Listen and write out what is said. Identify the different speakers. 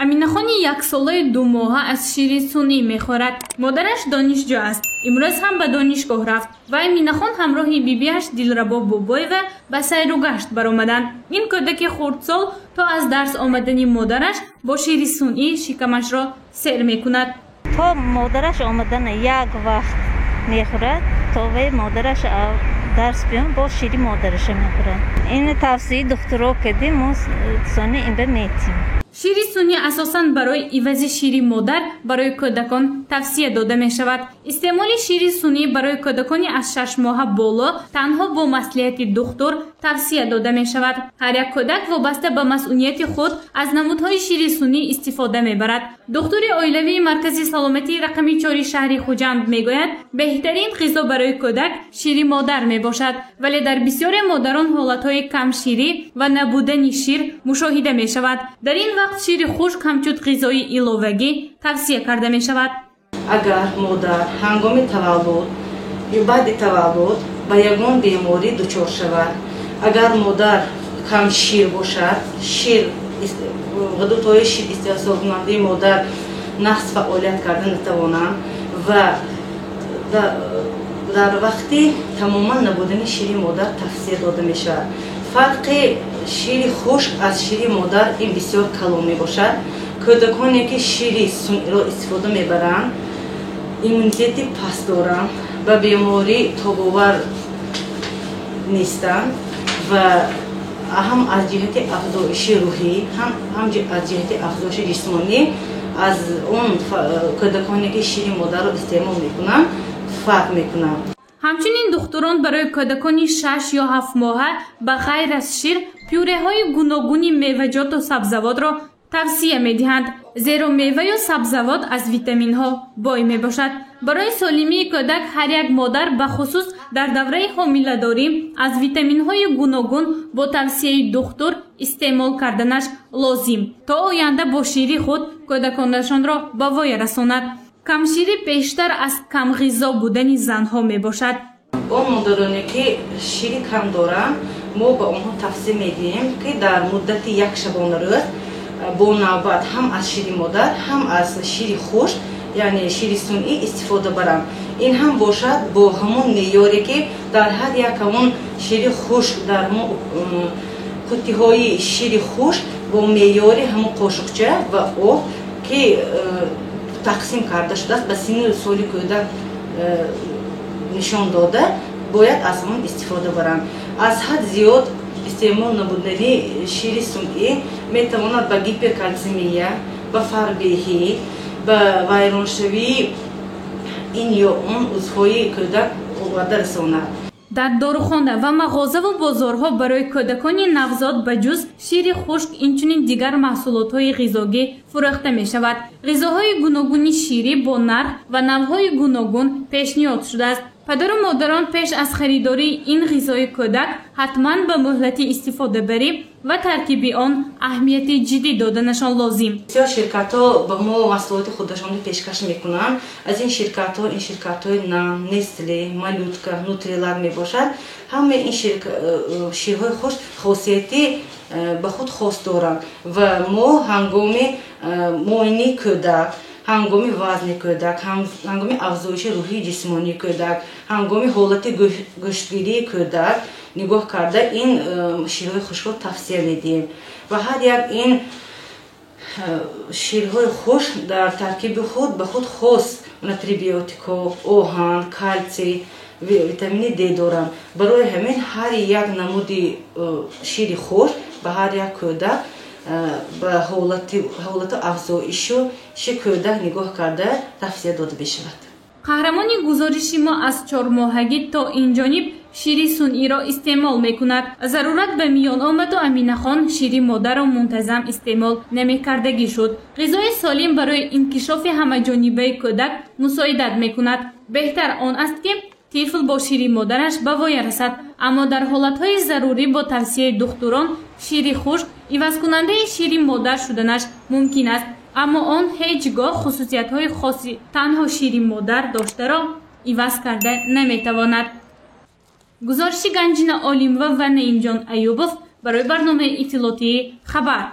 Speaker 1: аминахон яксолаи 2 моҳа аз шири сунъӣ мехӯрад. модараш донишҷӯ аст. имрӯз ҳам ба донишгоҳ рафт ва аминахон ҳамроҳи бибиаш Дилрабо Бобоева ба сайру гашт баромаданд. ин кӯдаки хурдсол то аз дарс омадани модараш бо шири сунъӣ шикамашро сер мекунад.
Speaker 2: то модараш омадан як вақт мехӯрад, то вай модараш дарс биён бо шири модараша мехӯрад. ин тавсияи духтуро кардем, мо сони ин ба метим.
Speaker 1: шири сунъӣ асосан барои ивази шири модар барои кӯдакон тавсия дода мешавад. истеъмоли шири сунъӣ барои кӯдакони аз 6 моҳа боло танҳо бо маслиҳати духтур тавсия дода мешавад. ҳар як кӯдак вобаста ба масъулияти худ аз намудҳои шири сунъӣ истифода мебарад. духтури оилавии маркази саломатии рақами 4 шаҳри Хуҷанд мегӯяд, беҳтарин ғизо барои кӯдак шири модар мебошад, вале дар бисёре модарон ҳолатҳои камширӣ ва набудани шир мушоҳида мешавад. дар ин вақт шири хушк ҳамчун ғизои иловагӣ тавсия карда мешавад.
Speaker 3: агар модар ҳангоми таваллуд ё баъди таваллуд ба ягон беморӣ дучор шавад, агар модар камшир бошад, шир ғидудҳои шир истеҳсолкунандаи модар нақс фаъолият карда натавонанд ва дар вақти тамоман набудани шири модар тавсия дода мешавад. фарқи шири хушк аз шири модар ин бисёр калон мебошад. кӯдаконе ки шири сунъиро истифода мебаранд иммунитети паст доранд, ба беморӣ тобовар нестанд ва ҳам аз ҷиҳати афзоиши рӯҳӣ, ҳам аз ҷиҳати афзоиши ҷисмонӣ аз он кӯдаконе ки шири модарро истеъмол мекунанд фарқ мекунанд.
Speaker 1: ҳамчунин духтурон барои кӯдакони 6 ё 7 моҳа ба ғайр аз шир пюреҳои гуногуни меваҷоту сабзавотро тавсия медиҳанд, зеро мева ё сабзавот аз витаминҳо бой мебошад. барои солимии кӯдак ҳар як модар бахусус дар давраи ҳомиладорӣ аз витаминҳои гуногун бо тавсияи духтур истеъмол карданаш лозим, то оянда бо шири худ кӯдаконашонро ба воя расонад. камширӣ бештар аз камғизо будани занҳо мебошад.
Speaker 3: он модароне ки шири кам доранд, мо ба онҳо тавсия медиҳем ки дар муддати як шабонарӯз бо навбат ҳам аз шири модар, ҳам аз шири хушк, яъне шири сунъӣ истифода баранд. ин ҳам бошад бо ҳамон меъёре ки дар ҳар як ҳамон шири хушк дар қуттиҳои шири хушк бо меъёри ҳамон қошуқча ва об ки тақсим карда шудааст ба синни соли кӯдак нишон дода бояд аз он истифода баранд. аз ҳад зиёд истеъмол набудани шири сунъӣ метавонад ба гиперкалсемия, ба фарбеҳӣ, ба вайроншавии ин ё он узвҳои кӯдак оварда расонад.
Speaker 1: дар дорухона ва мағозаву бозорҳо барои кӯдакони навзод ба ҷуз шири хушк инчунин дигар маҳсулотҳои ғизогӣ фурӯхта мешавад. ғизоҳои гуногуни ширӣ бо нарх ва навъҳои гуногун пешниҳод шудааст. падару модарон пеш аз харидории ин ғизои кӯдак ҳатман ба муҳлати истифодабарӣ ва таркиби он аҳамияти ҷиддӣ доданашон лозим.
Speaker 3: бисёр ширкатҳо ба мо маҳсулоти худашонӣ пешкаш мекунанд. аз ин ширкатҳои Nestle, Малютка, Nutrilad мебошад. ҳамаи ин ширҳои хушк хосияти ба худ хос доранд ва мо ҳангоми муоини кӯдак, ҳангоми вазни кӯдак, ҳангоми афзоиши рӯҳии ҷисмонии кӯдак, ҳангоми ҳолати гӯштгирии кӯдак нигоҳ карда ин ширҳои хушкро тавсия медиҳем. ва ҳар як ин ширҳои хушк дар таркиби худ ба худ хос пребиотикҳо, оҳан, калтсий, витамини D доранд. барои ҳамин ҳар як намуди шири хушк ба ҳар як кӯдак ба ҳолати афзоишу ши кӯдак нигоҳ карда тавсия дода мешавад.
Speaker 1: қаҳрамони гузориши мо аз 4 моҳагӣ то инҷониб шири сунъиро истеъмол мекунад. зарурат ба миён омаду аминахон шири модарро мунтазам истеъмол намекардагӣ шуд. ғизои солим барои инкишофи ҳамаҷонибаи кӯдак мусоидат мекунад. беҳтар он аст ки тифл бо шири модараш ба воя расад, аммо дар ҳолатҳои зарурӣ бо тавсияи духтурон шири хушк ивазкунандаи шири модар шуданаш мумкин аст, аммо он ҳеҷ гоҳ хусусиятҳои хоси танҳо шири модар доштаро иваз карда наметавонад. гузориши Ганҷина Олимова ва Наимҷон Аюбов барои барномаи иттилоотии Хабар.